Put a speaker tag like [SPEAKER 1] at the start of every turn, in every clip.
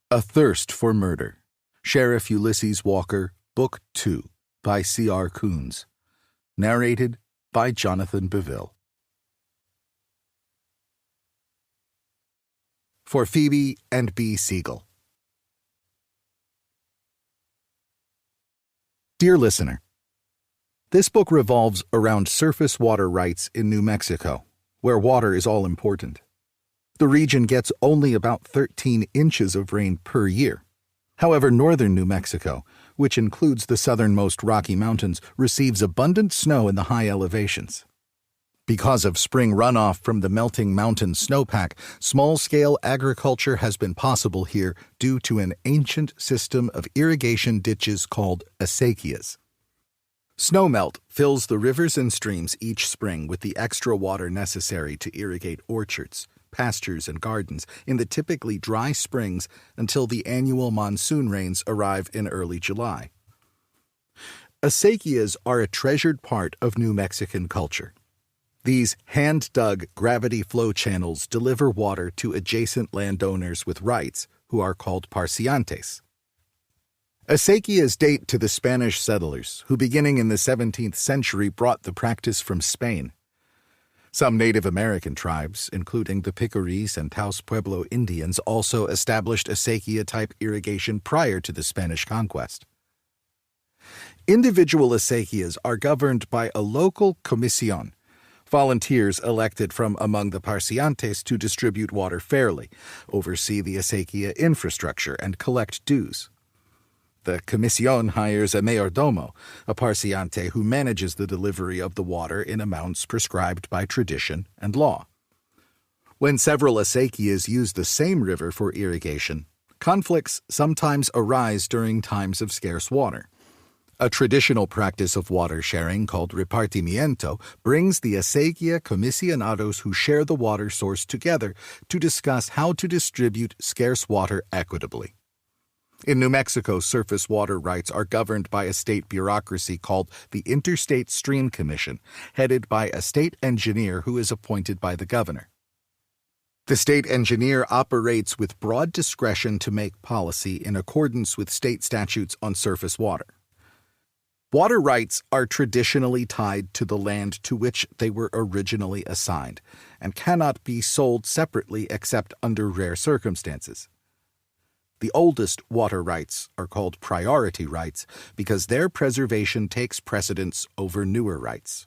[SPEAKER 1] A Thirst for Murder. Sheriff Ulysses Walker, Book 2, by C.R. Koons. Narrated by Jonathan Beville. For Phoebe and B. Siegel. Dear listener, this book revolves around surface water rights in New Mexico, where water is all important. The region gets only about 13 inches of rain per year. However, northern New Mexico, which includes the southernmost Rocky Mountains, receives abundant snow in the high elevations. Because of spring runoff from the melting mountain snowpack, small-scale agriculture has been possible here due to an ancient system of irrigation ditches called acequias. Snowmelt fills the rivers and streams each spring with the extra water necessary to irrigate orchards, pastures, and gardens in the typically dry springs until the annual monsoon rains arrive in early July. Acequias are a treasured part of New Mexican culture. These hand-dug gravity flow channels deliver water to adjacent landowners with rights, who are called parciantes. Acequias date to the Spanish settlers, who beginning in the 17th century brought the practice from Spain. Some Native American tribes, including the Picuris and Taos Pueblo Indians, also established acequia-type irrigation prior to the Spanish conquest. Individual acequias are governed by a local comisión, volunteers elected from among the parciantes to distribute water fairly, oversee the acequia infrastructure, and collect dues. The comisión hires a mayordomo, a parciante who manages the delivery of the water in amounts prescribed by tradition and law. When several acequias use the same river for irrigation, conflicts sometimes arise during times of scarce water. A traditional practice of water sharing called repartimiento brings the acequia comisionados who share the water source together to discuss how to distribute scarce water equitably. In New Mexico, surface water rights are governed by a state bureaucracy called the Interstate Stream Commission, headed by a state engineer who is appointed by the governor. The state engineer operates with broad discretion to make policy in accordance with state statutes on surface water. Water rights are traditionally tied to the land to which they were originally assigned and cannot be sold separately except under rare circumstances. The oldest water rights are called priority rights because their preservation takes precedence over newer rights.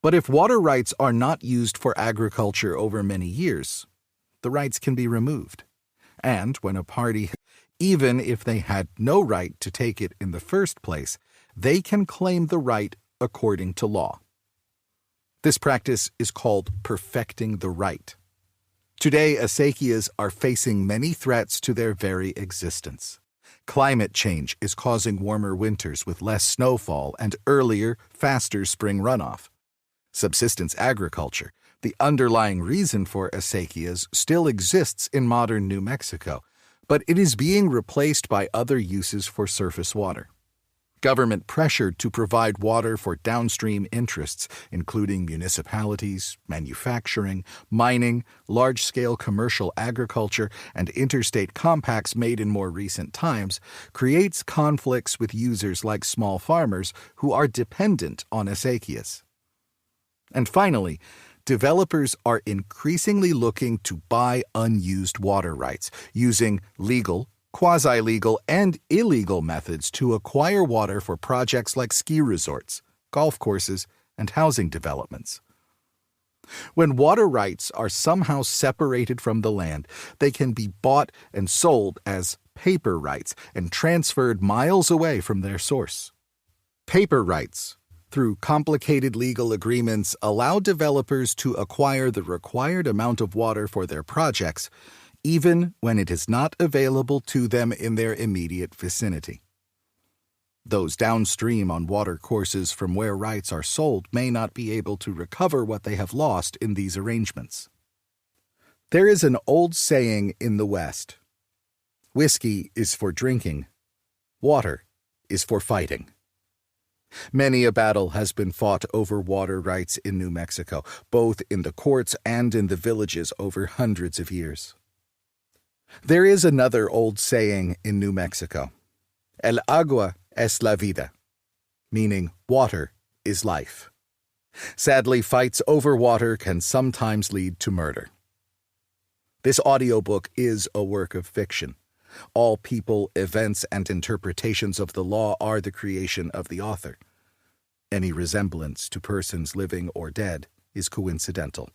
[SPEAKER 1] But if water rights are not used for agriculture over many years, the rights can be removed. And when a party, even if they had no right to take it in the first place, they can claim the right according to law. This practice is called perfecting the right. Today, acequias are facing many threats to their very existence. Climate change is causing warmer winters with less snowfall and earlier, faster spring runoff. Subsistence agriculture, the underlying reason for acequias, still exists in modern New Mexico, but it is being replaced by other uses for surface water. Government pressure to provide water for downstream interests, including municipalities, manufacturing, mining, large-scale commercial agriculture, and interstate compacts made in more recent times, creates conflicts with users like small farmers who are dependent on acequias. And finally, developers are increasingly looking to buy unused water rights, using legal, quasi-legal, and illegal methods to acquire water for projects like ski resorts, golf courses, and housing developments. When water rights are somehow separated from the land, they can be bought and sold as paper rights and transferred miles away from their source. Paper rights, through complicated legal agreements, allow developers to acquire the required amount of water for their projects, even when it is not available to them in their immediate vicinity. Those downstream on water courses from where rights are sold may not be able to recover what they have lost in these arrangements. There is an old saying in the West: whiskey is for drinking, water is for fighting. Many a battle has been fought over water rights in New Mexico, both in the courts and in the villages over hundreds of years. There is another old saying in New Mexico, El agua es la vida, meaning water is life. Sadly, fights over water can sometimes lead to murder. This audiobook is a work of fiction. All people, events, and interpretations of the law are the creation of the author. Any resemblance to persons living or dead is coincidental.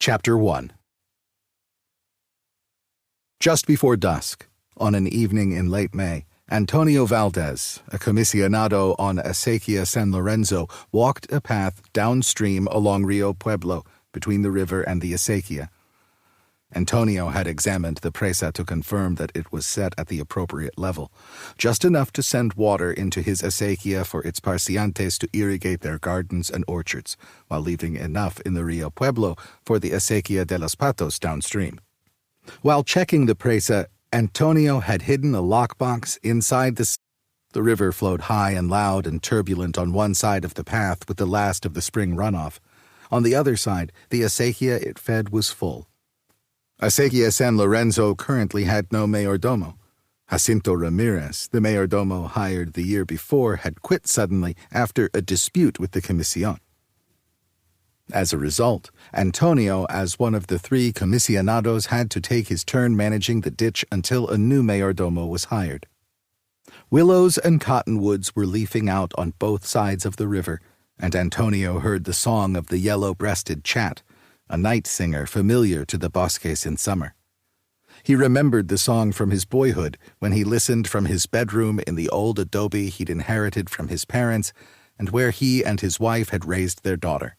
[SPEAKER 1] Chapter 1. Just before dusk, on an evening in late May, Antonio Valdez, a comisionado on Acequia San Lorenzo, walked a path downstream along Rio Pueblo between the river and the acequia. Antonio had examined the presa to confirm that it was set at the appropriate level, just enough to send water into his acequia for its paseantes to irrigate their gardens and orchards, while leaving enough in the Rio Pueblo for the acequia de los Patos downstream. While checking the presa, Antonio had hidden a lockbox inside the river flowed high and loud and turbulent on one side of the path with the last of the spring runoff. On the other side, the acequia it fed was full. Acequia San Lorenzo currently had no mayordomo. Jacinto Ramirez, the mayordomo hired the year before, had quit suddenly after a dispute with the comisión. As a result, Antonio, as one of the 3 comisionados, had to take his turn managing the ditch until a new mayordomo was hired. Willows and cottonwoods were leafing out on both sides of the river, and Antonio heard the song of the yellow-breasted chat, a night singer familiar to the bosques in summer. He remembered the song from his boyhood when he listened from his bedroom in the old adobe he'd inherited from his parents and where he and his wife had raised their daughter.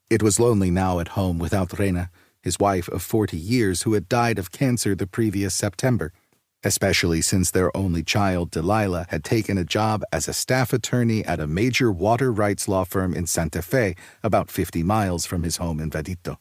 [SPEAKER 1] It was lonely now at home without Reina, his wife of 40 years who had died of cancer the previous September, especially since their only child, Delilah, had taken a job as a staff attorney at a major water rights law firm in Santa Fe, about 50 miles from his home in Vadito.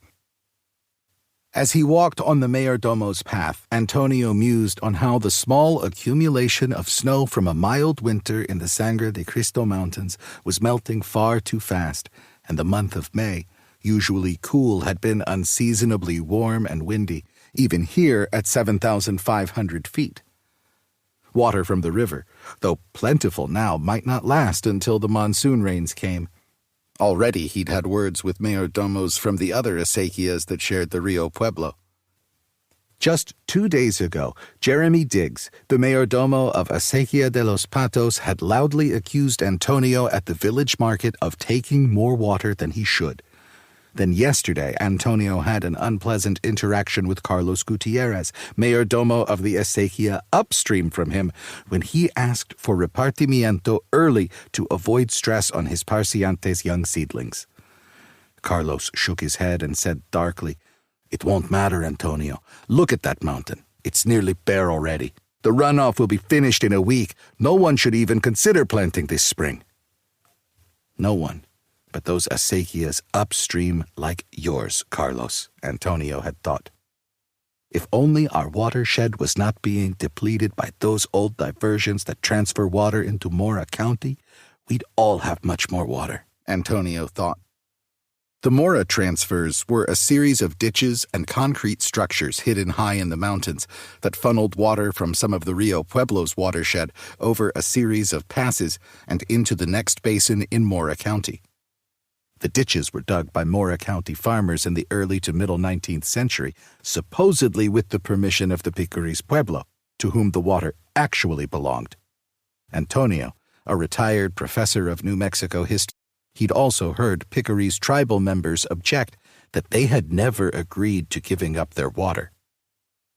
[SPEAKER 1] As he walked on the mayordomo's path, Antonio mused on how the small accumulation of snow from a mild winter in the Sangre de Cristo Mountains was melting far too fast, and the month of May, usually cool, had been unseasonably warm and windy, even here at 7,500 feet. Water from the river, though plentiful now, might not last until the monsoon rains came. Already he'd had words with mayordomos from the other acequias that shared the Rio Pueblo. Just 2 days ago, Jeremy Diggs, the mayordomo of Acequia de los Patos, had loudly accused Antonio at the village market of taking more water than he should. Then yesterday, Antonio had an unpleasant interaction with Carlos Gutierrez, mayordomo of the acequia upstream from him, when he asked for repartimiento early to avoid stress on his paseantes' young seedlings. Carlos shook his head and said darkly, "It won't matter, Antonio. Look at that mountain. It's nearly bare already. The runoff will be finished in a week. No one should even consider planting this spring." No one. But those acequias upstream like yours, Carlos, Antonio had thought. If only our watershed was not being depleted by those old diversions that transfer water into Mora County, we'd all have much more water, Antonio thought. The Mora transfers were a series of ditches and concrete structures hidden high in the mountains that funneled water from some of the Rio Pueblo's watershed over a series of passes and into the next basin in Mora County. The ditches were dug by Mora County farmers in the early to middle 19th century, supposedly with the permission of the Picuris Pueblo, to whom the water actually belonged. Antonio, a retired professor of New Mexico history, he'd also heard Picuris tribal members object that they had never agreed to giving up their water.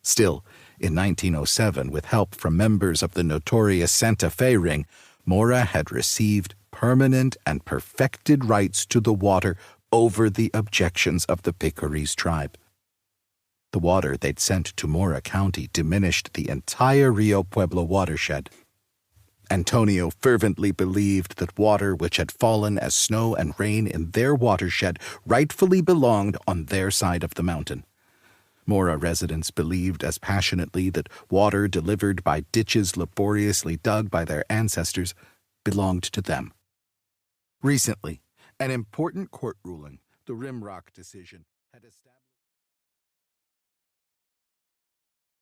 [SPEAKER 1] Still, in 1907, with help from members of the notorious Santa Fe Ring, Mora had received permanent and perfected rights to the water over the objections of the Picuris tribe. The water they'd sent to Mora County diminished the entire Rio Pueblo watershed. Antonio fervently believed that water which had fallen as snow and rain in their watershed rightfully belonged on their side of the mountain. Mora residents believed as passionately that water delivered by ditches laboriously dug by their ancestors belonged to them. Recently, an important court ruling, The Rimrock decision had established